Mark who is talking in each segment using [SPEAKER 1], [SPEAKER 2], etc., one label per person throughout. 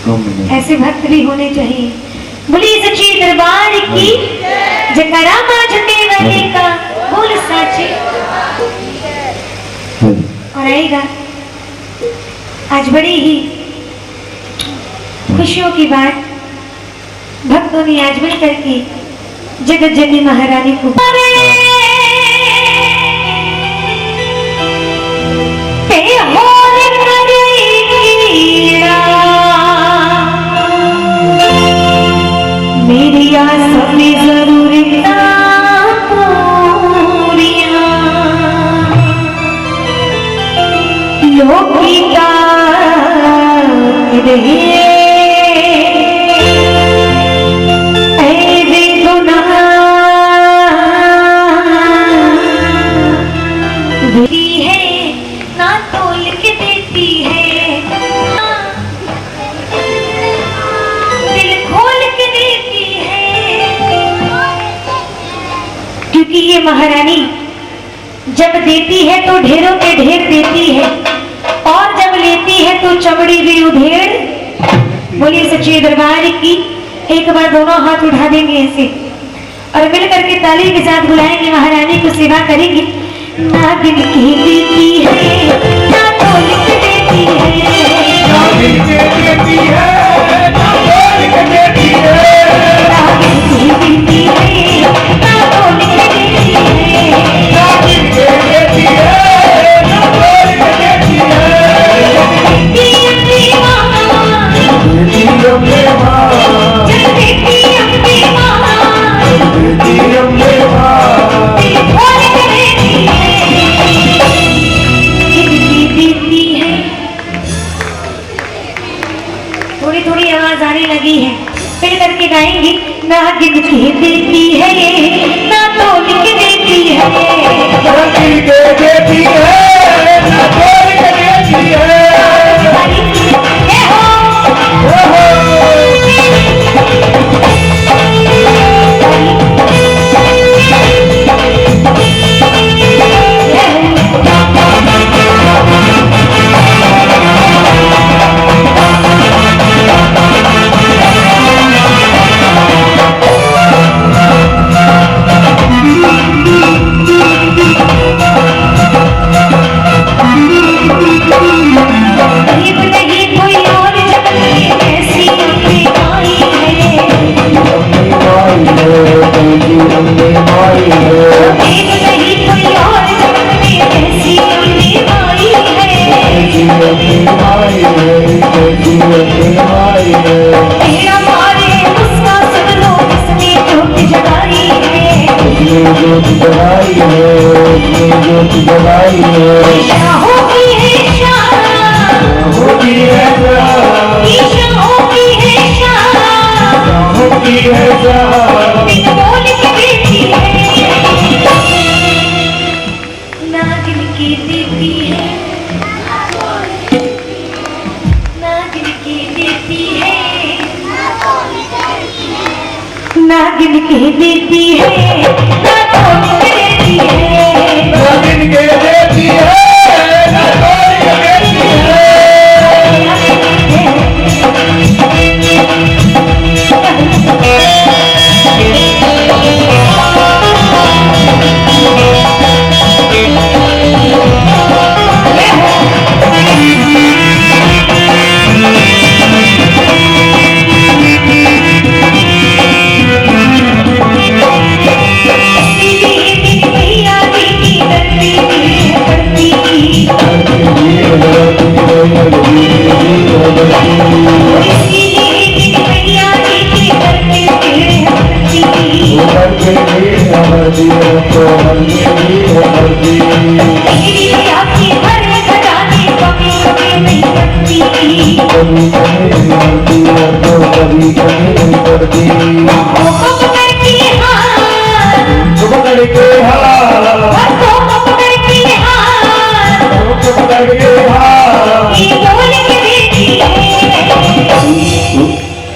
[SPEAKER 1] ऐसे भक्त भी होने चाहिए। बोली सच्ची दरबार की जकरा मांझते वाले का बोल साचे। और आएगा आज बड़ी ही खुशियों की बात, भक्तों ने आज मिल करके जगत जननी महारानी को मेरी आस में जरूर लोकी का ये महारानी जब देती है तो ढेरों के ढेर देती है और जब लेती है तो चमड़ी भी उधेड़। बोलिए सच्चे दरबार की। एक बार दोनों हाथ उठा देंगे ऐसे और मिल करके ताली के साथ बुलाएंगे, महारानी को सेवा करेंगे। ना दिन की देती है ना तोल के देती है, ना दिन के देती है ना तोल के देती है, ना दिन की देती है ना तोल के देती है, ना दिन के देती है ना तोल के देती है। देती माँ देती अम्बे माँ, जब देती अम्बे माँ देती अम्बे माँ तोल के देती है, देती है। थोड़ी थोड़ी आवाज आने लगी है, फिर करके गाएंगी। ना गिन के देती है ये ना तोल के देती है, ना गिन के देती है ना तोल के देती है। ना गिन के देती है ना तोल के देती है, ना गिन के देती है ना तोल के देती है।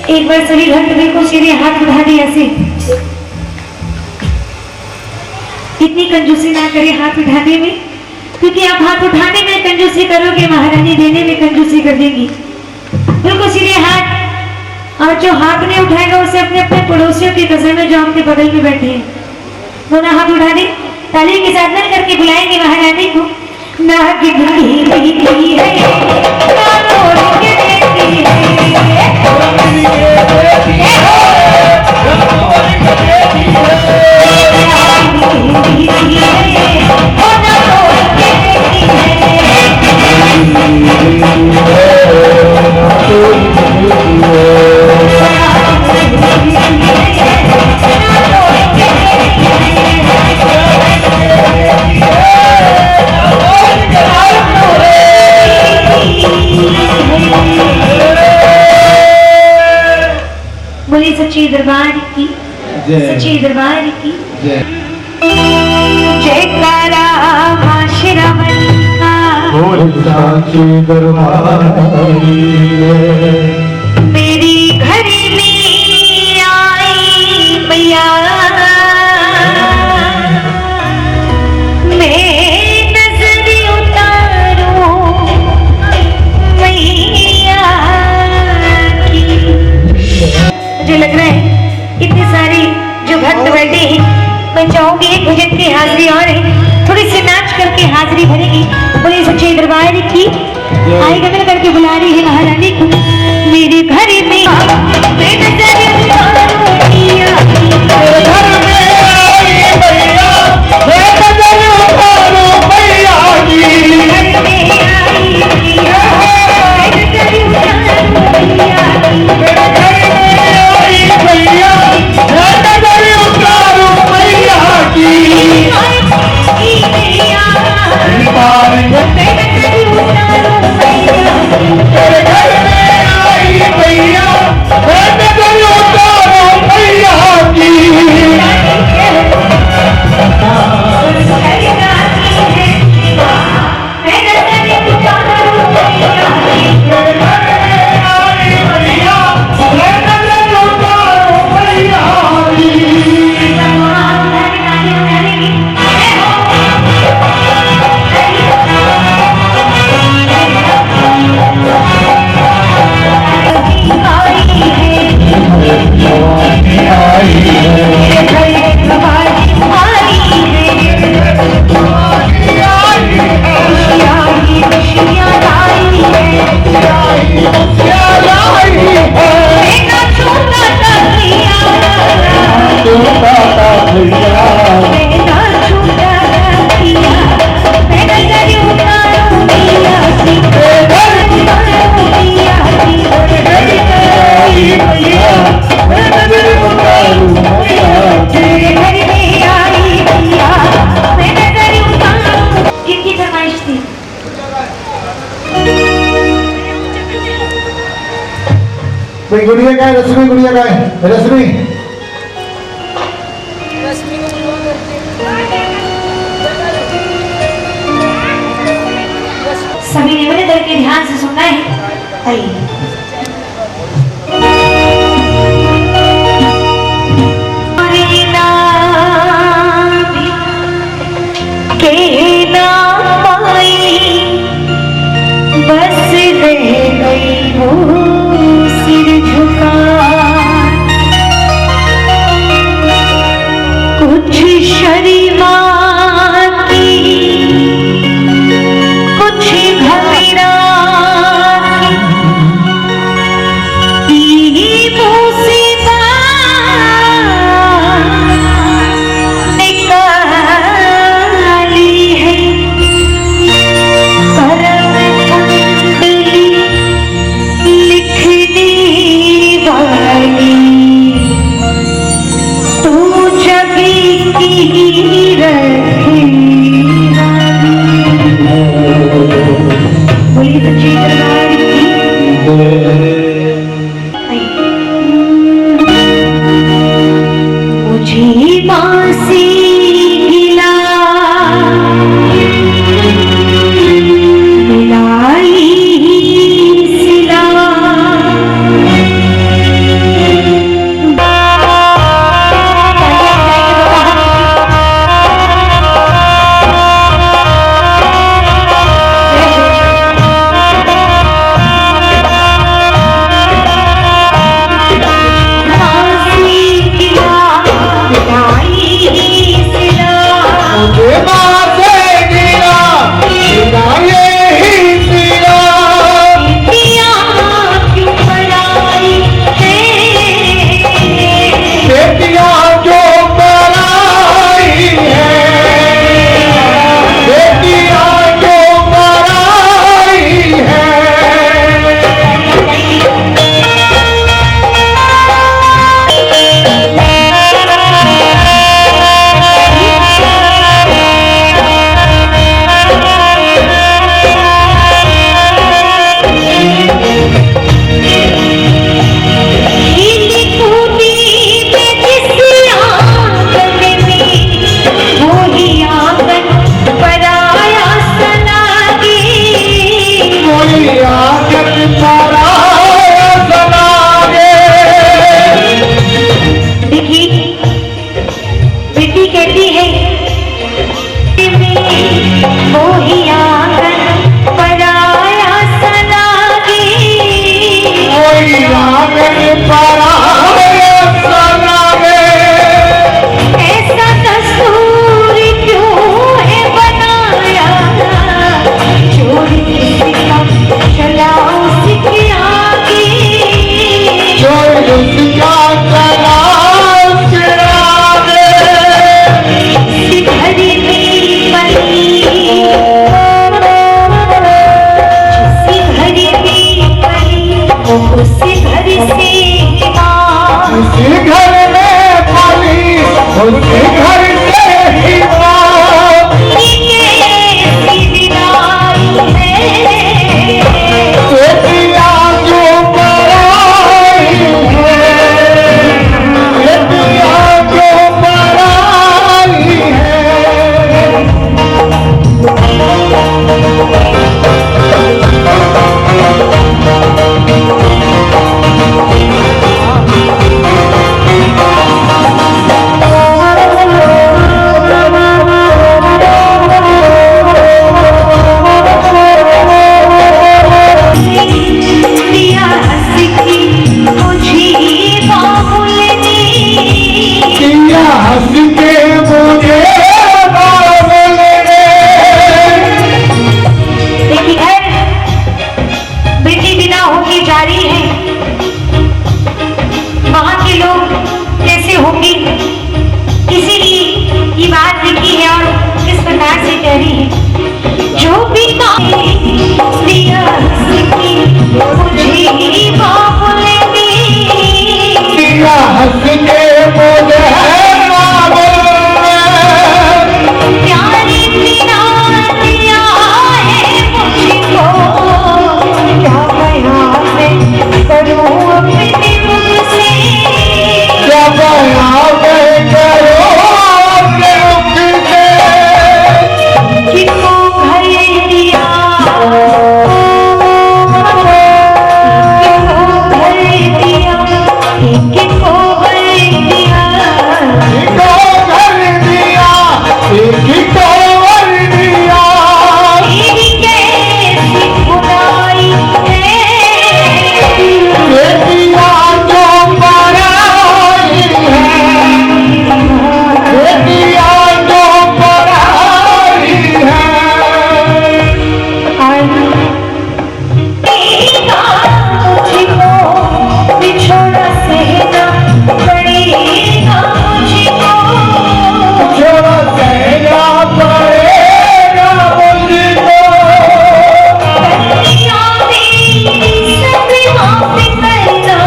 [SPEAKER 1] एक बार सभी भक्त को सीधे हाथ उठा दिया से। इतनी कंजूसी ना करे हाथ उठाने में, क्योंकि आप हाथ उठाने में कंजूसी करोगे, महारानी देने में कंजूसी कर देंगी। बिल्कुल सीधे हाथ और जो हाथ नहीं उठाएगा उसे अपने अपने पड़ोसियों की नजर में जो आपके बगल में बैठे हैं वो ना हाथ उठा दे। ताली की साधना करके बुलाएंगे महारानी को। ना गिनती देती है ना तोड़ के देती बोली सच्ची दरबार की, सच्ची दरबार की जयकारा मां शेरावाली का।
[SPEAKER 2] सच्ची दरबार
[SPEAKER 1] मेरी घर में आई मैया मैं नजर उतारूं मैया की। मुझे लग रहा है इतने सारे जो भक्त बैठे हैं, मैं चाहूंगी एक भजन की हाजिरी और है, थोड़ी सी नाच करके हाजिरी भरेगी। बोलिए सच्चे दरबार की। आएगा मिल करके बुला रही है महारानी को। मेरे घर में मैं नजर उतारूं मैया की।
[SPEAKER 2] मेरे घर में आई मैया मैं नजर उतारूं मैया की।
[SPEAKER 1] घर में आई मैया मैं नजर उतारूं मैया की।
[SPEAKER 2] मेरे घर में आई मैया मैं नजर उतारूं मैया की।
[SPEAKER 1] मैया
[SPEAKER 2] मैं
[SPEAKER 1] नजर उतारूं मैया की।
[SPEAKER 2] मेरे घर में आई मैया मैं नजर उतारूं मैया की।
[SPEAKER 3] भाई गुड़िया का है, रश्मि गुड़िया का है, रश्मि
[SPEAKER 1] सभी ने मेरे दर के ध्यान से सुनना है। आइए बस रह गई वो सिर झुका। कुछ शर्मा की कुछ घबरा की ऐसा दस्तूर क्यों है बनाया, चोरी किसी का चला उसके आगे, सिखरी में पली, सिखरी में पली, उसी घर से माँ,
[SPEAKER 3] घर में पाली उसके घर से ही बात।
[SPEAKER 1] ये ऐसी विदाई है,
[SPEAKER 3] बेटियां जो पराई है, बेटियां जो पराई है।
[SPEAKER 1] दिया हंस की मुझे बाबुल ने,
[SPEAKER 3] किया हंस के मुझे बाबुल ने।
[SPEAKER 1] देखिए घर बेटी बिना होके जा रही है, वहां के लोग कैसे होंगे, इसीलिए ये बात लिखी है और किस प्रकार से कह रही है। जो भी दिया हंसकी मुझे बाबुल ने,
[SPEAKER 3] किया हंस के मुझे बाबुल ने।
[SPEAKER 1] प्यारी बिना दिया है मुझको, क्या बयां मैं करूं अपने मुख से,
[SPEAKER 3] क्या बयां मैं करूं अपने मुख से।
[SPEAKER 1] किसको घर दिया, किसको घर दिया, किसको घर दिया,
[SPEAKER 3] किसको घर दिया, किसको घर दिया।
[SPEAKER 1] तेरी कैसी खुदाई है,
[SPEAKER 3] बेटियां जो पराई है, बेटियां जो पराई है।
[SPEAKER 1] मुझको बिछोड़ा सहना पड़ेगा, मुझको
[SPEAKER 3] जो सहना पड़ेगा मुझको।
[SPEAKER 1] कन्या मेरी सब माफ करना,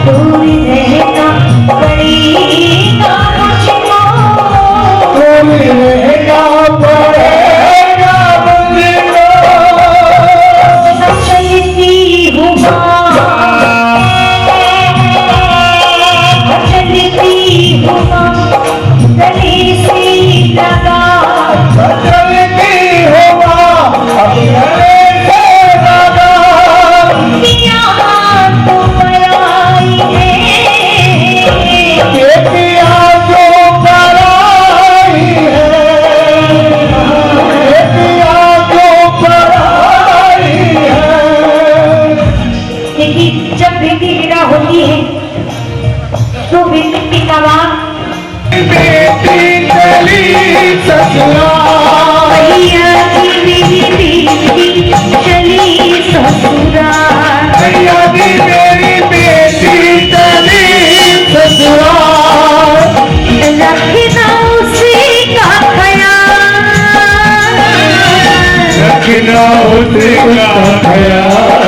[SPEAKER 1] दूर रहना पड़ेगा मुझको,
[SPEAKER 3] तुम रहना पड़ेगा मुझको।
[SPEAKER 1] सब चलती हूँ चलती हूँ गले से लगा,
[SPEAKER 3] चलती होगा अब गले से लगा।
[SPEAKER 1] पिया तो पराई है,
[SPEAKER 3] बेटियां जो पराई है, बेटियां जो पराई है।
[SPEAKER 1] लेकिन जब बेटी विदा होती है तो बेटी का माँ
[SPEAKER 3] बेटी चली ससुराल,
[SPEAKER 1] भैया की मेरी बेटी चली ससुराल,
[SPEAKER 3] भैया की मेरी बेटी चली ससुराल।
[SPEAKER 1] रखना उसी का ख्याल,
[SPEAKER 3] रखना उसका ख्याल,